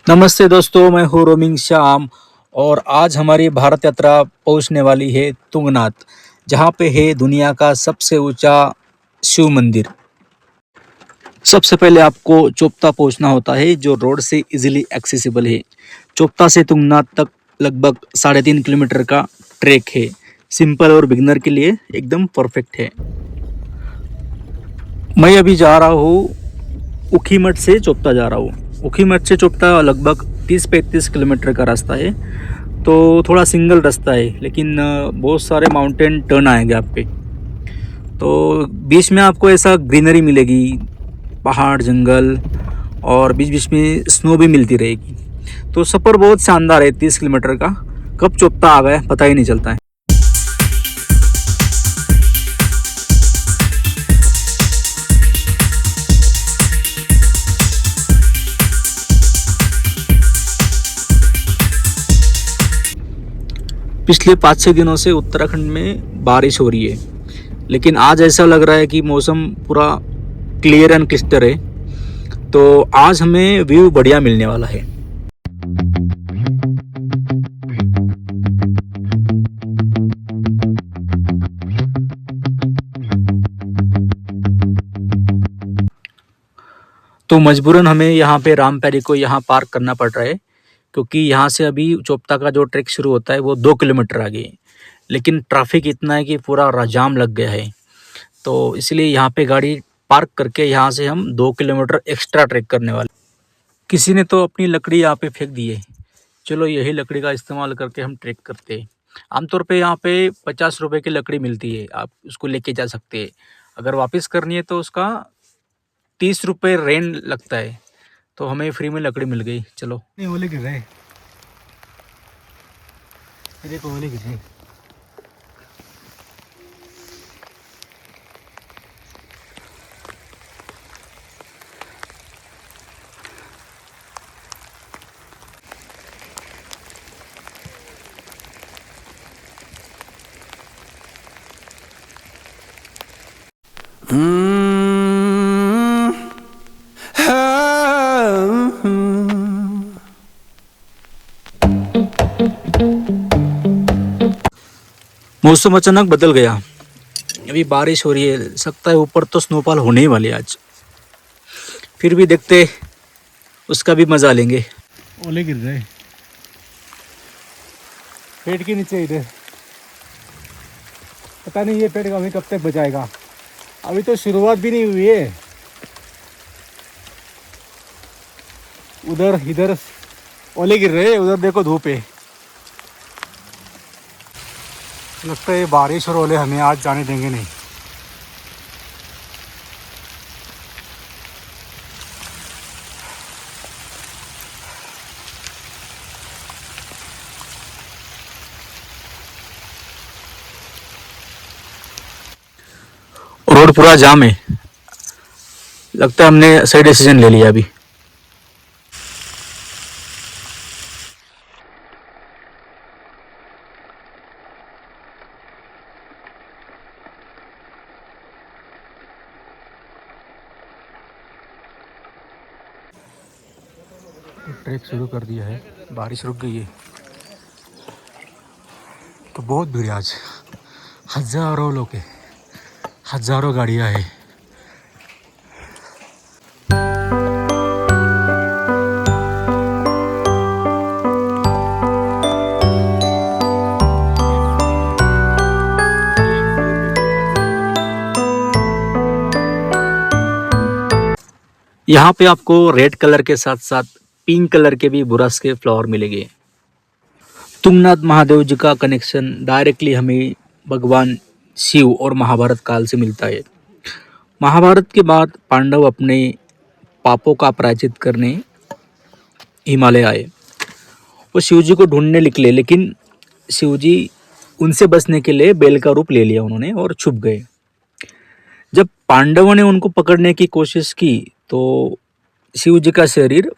नमस्ते दोस्तों, मैं हूँ रोमिंग श्याम और आज हमारी भारत यात्रा पहुँचने वाली है तुंगनाथ, जहाँ पे है दुनिया का सबसे ऊंचा शिव मंदिर। सबसे पहले आपको चोपता पहुँचना होता है, जो रोड से इजीली एक्सेसिबल है। चोपता से तुंगनाथ तक लगभग 3.5 किलोमीटर का ट्रैक है। सिंपल और बिगनर के लिए एकदम परफेक्ट है। मैं अभी जा रहा हूँ, ऊखीमठ से चोपता जा रहा हूँ। ऊखीमठ से चोपता लगभग 30-35 किलोमीटर का रास्ता है। तो थोड़ा सिंगल रास्ता है, लेकिन बहुत सारे माउंटेन टर्न आएंगे आप पे। तो बीच में आपको ऐसा ग्रीनरी मिलेगी, पहाड़, जंगल, और बीच बीच में स्नो भी मिलती रहेगी। तो सफ़र बहुत शानदार है 30 किलोमीटर का। कब चोपता आ गए पता ही नहीं चलता है। पिछले 5-6 दिनों से उत्तराखंड में बारिश हो रही है, लेकिन आज ऐसा लग रहा है कि मौसम पूरा क्लियर एंड क्लिस्टर है। तो आज हमें व्यू बढ़िया मिलने वाला है। तो मजबूरन हमें यहाँ पे रामपैरी को यहाँ पार्क करना पड़ रहा है, क्योंकि यहाँ से अभी चोपता का जो ट्रैक शुरू होता है वो 2 किलोमीटर आगे है। लेकिन ट्रैफिक इतना है कि पूरा जाम लग गया है। तो इसलिए यहाँ पे गाड़ी पार्क करके यहाँ से हम 2 किलोमीटर एक्स्ट्रा ट्रैक करने वाले। किसी ने तो अपनी लकड़ी यहाँ पे फेंक दी है। चलो यही लकड़ी का इस्तेमाल करके हम ट्रैक करते हैं। आमतौर पे यहाँ पे 50 रुपए की लकड़ी मिलती है, आप उसको लेके जा सकते हैं। अगर वापस करनी है तो उसका 30 रुपये रेंट लगता है। तो हमें फ्री में लकड़ी मिल गई। चलो। नहीं, ओले गिर रहे, देखो ओले गिर रहे। मौसम अचानक बदल गया। अभी बारिश हो रही है, सकता है ऊपर तो स्नोफॉल होने ही वाली है आज। फिर भी देखते, उसका भी मजा लेंगे। ओले गिर रहे पेड़ के नीचे इधर। पता नहीं ये पेड़ अभी कब तक बचाएगा। अभी तो शुरुआत भी नहीं हुई है। उधर इधर ओले गिर रहे, उधर देखो धूप है। लगता है बारिश और ओले हमें आज जाने देंगे नहीं। रोड पूरा जाम है। लगता है हमने सही डिसीजन ले लिया अभी। ट्रैक शुरू कर दिया है, बारिश रुक गई है। तो बहुत भीड़ है आज, हज़ारों लोग हैं, हज़ारों गाड़ियाँ हैं। यहाँ पे आपको रेड कलर के साथ साथ पिंक कलर के भी बुरास के फ्लावर मिलेंगे। तुंगनाथ महादेव जी का कनेक्शन डायरेक्टली हमें भगवान शिव और महाभारत काल से मिलता है। महाभारत के बाद पांडव अपने पापों का प्रायश्चित करने हिमालय आए। वो शिव जी को ढूंढने निकले, लेकिन शिव जी उनसे बचने के लिए बैल का रूप ले लिया उन्होंने और छुप गए। जब पांडवों ने उनको पकड़ने की कोशिश की तो शिव जी का शरीर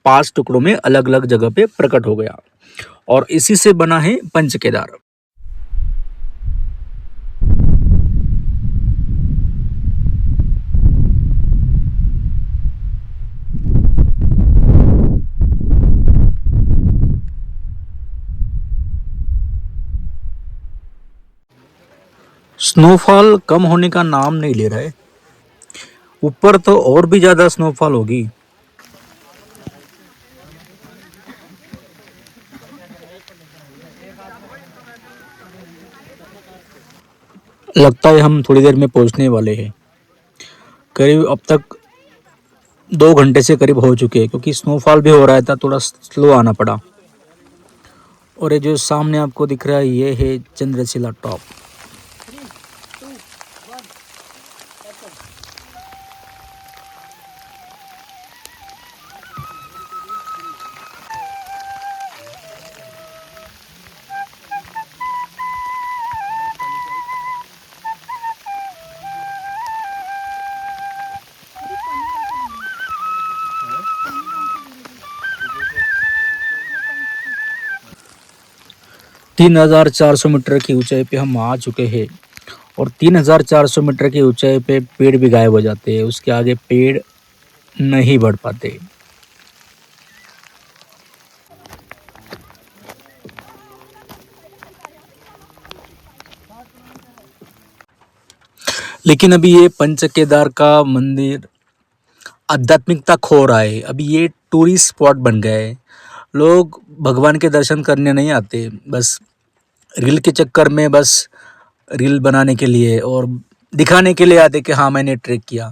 5 टुकड़ों में अलग अलग जगह पे प्रकट हो गया, और इसी से बना है पंच केदार। स्नोफॉल कम होने का नाम नहीं ले रहा है। ऊपर तो और भी ज़्यादा स्नोफॉल होगी। लगता है हम थोड़ी देर में पहुंचने वाले हैं। करीब अब तक 2 घंटे से करीब हो चुके हैं, क्योंकि स्नोफॉल भी हो रहा था, थोड़ा स्लो आना पड़ा। और ये जो सामने आपको दिख रहा है ये है चंद्रशिला टॉप। 3,400 मीटर की ऊंचाई पे हम आ चुके हैं। और 3,400 मीटर की ऊंचाई पे पेड़ भी गायब हो जाते हैं, उसके आगे पेड़ नहीं बढ़ पाते। लेकिन अभी ये पंच केदार का मंदिर आध्यात्मिकता खो रहा है। अभी ये टूरिस्ट स्पॉट बन गया है। लोग भगवान के दर्शन करने नहीं आते, बस रील के चक्कर में, बस रील बनाने के लिए और दिखाने के लिए आते कि हाँ मैंने ट्रैक किया।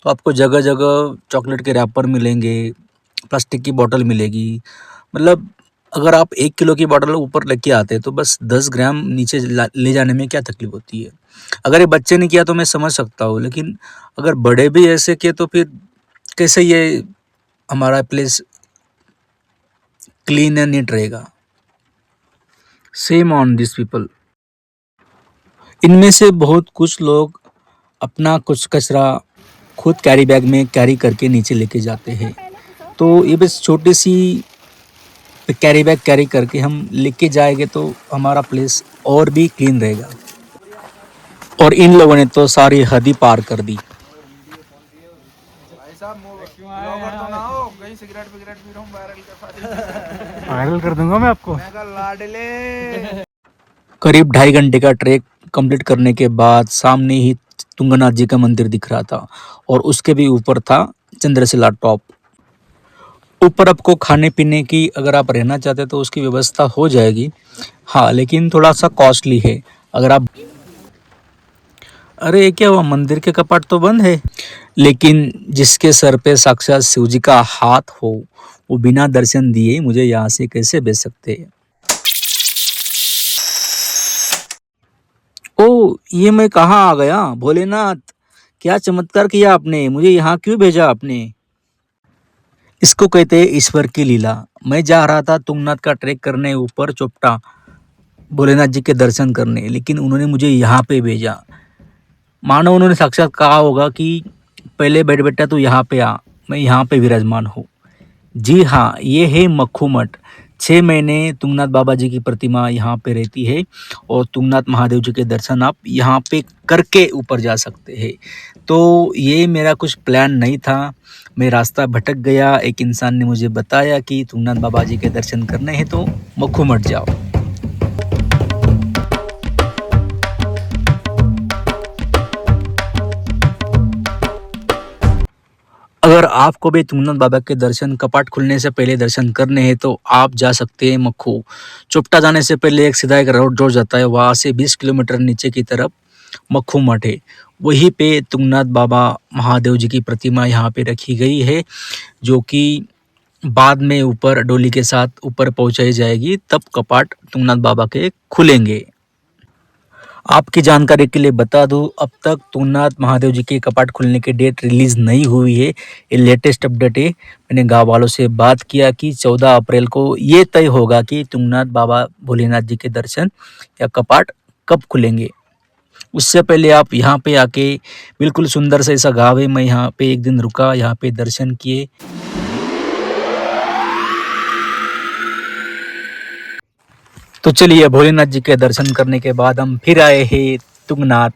तो आपको जगह जगह चॉकलेट के रैपर मिलेंगे, प्लास्टिक की बोतल मिलेगी। मतलब अगर आप 1 किलो की बोतल ऊपर लेके आते तो बस 10 ग्राम नीचे ले जाने में क्या तकलीफ होती है। अगर ये बच्चे ने किया तो मैं समझ सकता हूँ, लेकिन अगर बड़े भी ऐसे किए तो फिर कैसे ये हमारा प्लेस क्लीन एंड नीट रहेगा। Same on this people. इनमें से बहुत कुछ लोग अपना कुछ कचरा खुद कैरी बैग में कैरी करके नीचे लेके जाते हैं। तो ये बस छोटी सी कैरी बैग कैरी करके हम लेके जाएंगे तो हमारा प्लेस और भी क्लीन रहेगा। और इन लोगों ने तो सारी हद ही पार कर दी। भाई साहब ब्लॉगर तो ना हो, कहीं सिगरेट विगरेट पी रहा हूँ, वायरल वायरल कर दूंगा मैं आपको। मैं कहा लाडले। करीब 2.5 घंटे का ट्रैक कंप्लीट करने के बाद सामने ही तुंगनाथ जी का मंदिर दिख रहा था और उसके भी ऊपर था चंद्रशिला टॉप। ऊपर आपको खाने पीने की अगर आप रहना चाहते तो उसकी व्यवस्था हो जाएगी, हाँ, लेकिन थोड़ा सा कॉस्टली है। अगर आप अरे ये क्या हुआ, मंदिर के कपाट तो बंद है। लेकिन जिसके सर पे साक्षात शिव जी का हाथ हो वो बिना दर्शन दिए मुझे यहाँ से कैसे भेज सकते हैं। ओ ये मैं कहाँ आ गया, भोलेनाथ क्या चमत्कार किया आपने, मुझे यहाँ क्यों भेजा आपने। इसको कहते हैं ईश्वर की लीला। मैं जा रहा था तुंगनाथ का ट्रैक करने ऊपर चोपटा भोलेनाथ जी के दर्शन करने, लेकिन उन्होंने मुझे यहाँ पे भेजा। मानो उन्होंने साक्षात कहा होगा कि पहले बैठ बेटा तू यहाँ पे आ, मैं यहाँ पे विराजमान हूँ। जी हाँ, ये है मक्खू मठ। 6 महीने तुंगनाथ बाबा जी की प्रतिमा यहाँ पे रहती है और तुंगनाथ महादेव जी के दर्शन आप यहाँ पे करके ऊपर जा सकते हैं। तो ये मेरा कुछ प्लान नहीं था, मैं रास्ता भटक गया। एक इंसान ने मुझे बताया कि तुंगनाथ बाबा जी के दर्शन करने हैं तो मक्खू मठ जाओ। अगर आपको भी तुंगनाथ बाबा के दर्शन कपाट खुलने से पहले दर्शन करने हैं तो आप जा सकते हैं मक्खू। चोपटा जाने से पहले एक सीधा एक रोड जाता है, वहाँ से 20 किलोमीटर नीचे की तरफ मक्खू मठ है। वहीं पे तुंगनाथ बाबा महादेव जी की प्रतिमा यहाँ पे रखी गई है, जो कि बाद में ऊपर डोली के साथ ऊपर पहुँचाई जाएगी, तब कपाट तुंगनाथ बाबा के खुलेंगे। आपकी जानकारी के लिए बता दूं, अब तक तुंगनाथ महादेव जी के कपाट खुलने की डेट रिलीज़ नहीं हुई है। ये लेटेस्ट अपडेट है। मैंने गांव वालों से बात किया कि 14 अप्रैल को ये तय होगा कि तुंगनाथ बाबा भोलेनाथ जी के दर्शन या कपाट कब खुलेंगे। उससे पहले आप यहाँ पे आके, बिल्कुल सुंदर सा ऐसा गाँव है, मैं यहाँ पे एक दिन रुका, यहाँ पे दर्शन किए। तो चलिए भोलेनाथ जी के दर्शन करने के बाद हम फिर आए हैं तुंगनाथ।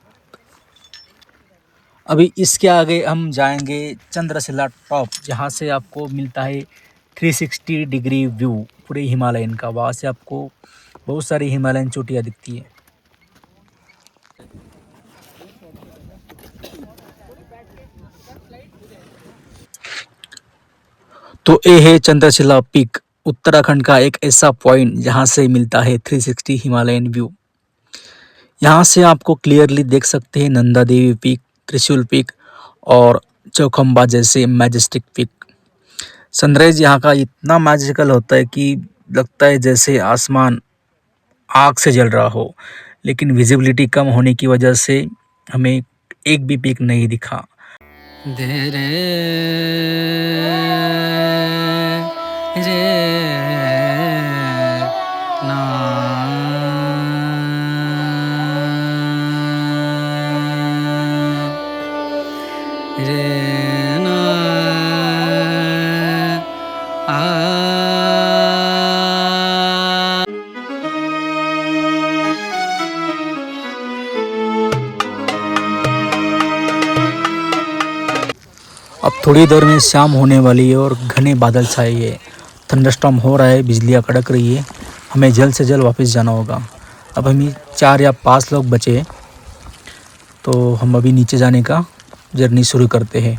अभी इसके आगे हम जाएंगे चंद्रशिला टॉप, जहाँ से आपको मिलता है 360 डिग्री व्यू पूरे हिमालयन का। वहाँ से आपको बहुत सारी हिमालयन चोटियाँ दिखती है। तो ये है चंद्रशिला पीक, उत्तराखंड का एक ऐसा पॉइंट जहां से मिलता है 360 हिमालयन व्यू। यहाँ से आपको क्लियरली देख सकते हैं नंदा देवी पीक, त्रिशूल पीक और चौखंबा जैसे मैजेस्टिक पीक। सनराइज यहाँ का इतना मैजिकल होता है कि लगता है जैसे आसमान आग से जल रहा हो, लेकिन विजिबिलिटी कम होने की वजह से हमें एक भी पीक नहीं दिखा। दे रे रे ना रे ना आ अब थोड़ी देर में शाम होने वाली है और घने बादल छाए हैं, थंडरस्टॉर्म हो रहा है, बिजलियाँ कड़क रही है। हमें जल्द से जल्द वापस जाना होगा। अब हम 4 या 5 लोग बचे, तो हम अभी नीचे जाने का जर्नी शुरू करते हैं।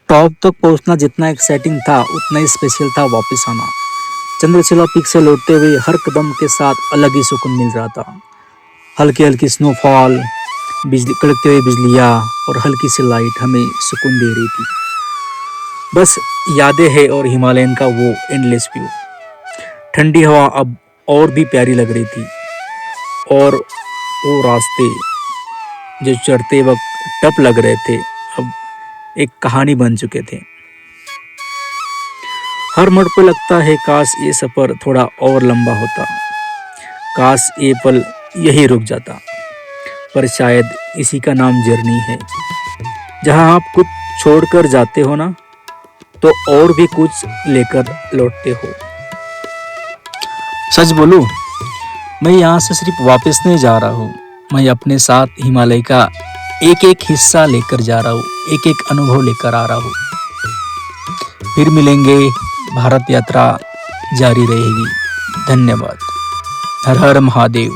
टॉप तक पहुंचना जितना एक्साइटिंग था उतना ही स्पेशल था वापस आना। चंद्रशिला पीक से लौटते हुए हर कदम के साथ अलग ही सुकून मिल रहा था। हल्की हल्की स्नोफॉल, बिजली कड़कते हुए बिजलियाँ और हल्की सी लाइट हमें सुकून दे रही थी। बस यादें हैं और हिमालयन का वो एंडलेस व्यू। ठंडी हवा अब और भी प्यारी लग रही थी और वो रास्ते जो चढ़ते वक्त टफ लग रहे थे अब एक कहानी बन चुके थे। हर मोड़ पर लगता है काश ये सफ़र थोड़ा और लंबा होता, काश ये पल यही रुक जाता। पर शायद इसी का नाम जर्नी है। जहां आप कुछ छोड़कर जाते हो ना, तो और भी कुछ लेकर लौटते हो। सच बोलूं, मैं यहाँ से सिर्फ वापस नहीं जा रहा हूँ, मैं अपने साथ हिमालय का एक एक हिस्सा लेकर जा रहा हूँ, एक एक अनुभव लेकर आ रहा हूँ। फिर मिलेंगे, भारत यात्रा जारी रहेगी। धन्यवाद। हर हर महादेव।